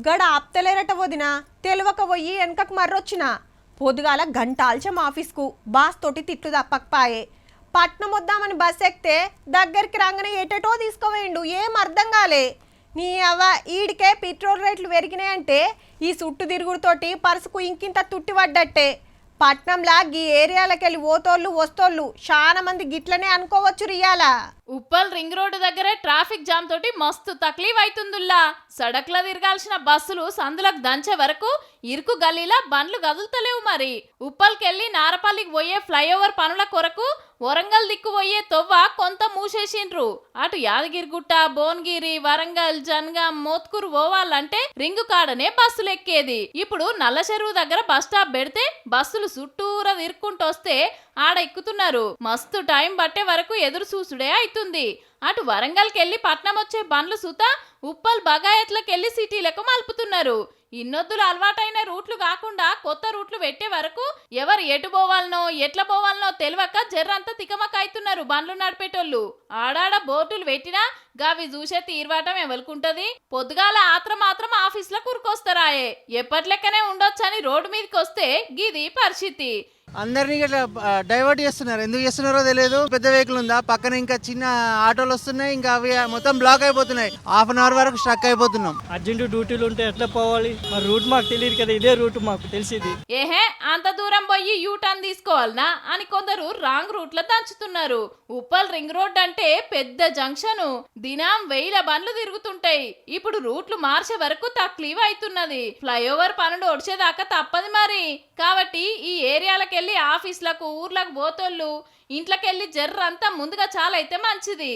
గడ ఆప్తలేరట వదిన తెలివక పోయి వెనకకు మర్రొచ్చిన పొద్దుగాల గంటాల్చం ఆఫీస్కు బాస్ తోటి తిట్లు తప్పకపాయే పట్నం వద్దామని బస్ ఎక్కితే దగ్గరికి రాగానే ఎటెటో తీసుకుపోయిండు ఏం అర్థం కాలే నీ అవ్వ ఈడికే పెట్రోల్ రేట్లు పెరిగినాయంటే ఈ సుట్టు తిరుగుడుతోటి పరుసుకు ఇంకింత తుట్టి పడ్డట్టే పట్నంలా గీ ఏరియాలకెళ్ళి ఓతోళ్ళు వస్తోళ్ళు చాలా మంది గిట్లనే అనుకోవచ్చు రియాలా ఉప్పల్ రింగ్ రోడ్డు దగ్గర ట్రాఫిక్ జామ్ తోటి మస్తు తక్లీఫ్ అవుతుందిల్లా సడక్ల తిరగాల్సిన బస్సులు సందులకు దంచే వరకు ఇరుకు గల్లీలా బండ్లు కదులుతలేవు మరి ఉప్పల్కెళ్ళి నారపల్లికి పోయే ఫ్లైఓవర్ పనుల కొరకు వరంగల్ దిక్కు పోయే తొవ్వ కొంత మూసేసిండ్రు అటు యాదగిరిగుట్ట భువనగిరి వరంగల్ జనగాం మోత్కూరు పోవాలంటే రింగు కాడనే బస్సులు ఎక్కేది ఇప్పుడు నల్ల చెరువు దగ్గర బస్ స్టాప్ పెడితే బస్సులు చుట్టూరా తిరుక్కుంటూ వస్తే ఆడ ఎక్కుతున్నారు మస్తు టైం పట్టే వరకు ఎదురు చూసుడే అవుతుంది అటు వరంగల్కెళ్ళి పట్నం వచ్చే బండ్లు సుత ఉప్పల్ బగాయత్లకెళ్ళి సిటీలకు మలుపుతున్నారు ఇన్నొద్దులు అలవాటైన రూట్లు కాకుండా కొత్త రూట్లు పెట్టే వరకు ఎవరు ఎటు పోవాలనో ఎట్లా పోవాలనో తెలియక జర్రంతా తికమక అవుతున్నారు బండ్లు నడిపేటోళ్ళు ఆడాడ బోర్డులు పెట్టినా గావి చూసే తీర్వాటం ఎవరుకుంటది పొద్దుగాల మాత్రం ఆఫీస్లో కురుకొస్తారాయే ఎప్పట్లెక్కనే ఉండొచ్చని రోడ్డు మీదకి వస్తే గిది పరిస్థితి అందరినీ ఇట్లా డైవర్ట్ చేస్తున్నారు. ఎందుకు చేస్తున్నారో తెలియదు. పెద్ద వెహికల్ ఉందా పక్కన, ఇంకా చిన్న ఆటోలు వస్తున్నాయి, ఇంకా అవి మొత్తం బ్లాక్ అయిపోతున్నాయి. హాఫ్ అన్ అవర్ వరకు స్ట్రక్ అయిపోతున్నాం. అర్జెంట్ డ్యూటీలు ఉంటే ఎట్లా పోవాలి? మరి రూట్ మాకు తెలియదు కదా, ఇదే రూట్ మాకు తెలిసింది. ఏహే అంత దూరం పోయి యూ టర్న్ తీసుకోవాలనా అని కొందరు రాంగ్ రూట్ లో దంచుతున్నారు. ఉప్పల్ రింగ్ రోడ్ అంటే పెద్ద జంక్షన్, దినం వేల బండ్లు తిరుగుతుంటాయి. ఇప్పుడు రూట్లు మార్చే వరకు తక్లీఫ్ అవుతున్నది. ఫ్లైఓవర్ పనులు ఒడిచేదాకా తప్పదు మరి. కాబట్టి ఈ ఏరియాలకెళ్ళి ఆఫీసులకు ఊర్లకు పోతోళ్ళు ఇంట్లోకెళ్ళి జర్రంతా ముందుగా చాలా అయితే మంచిది.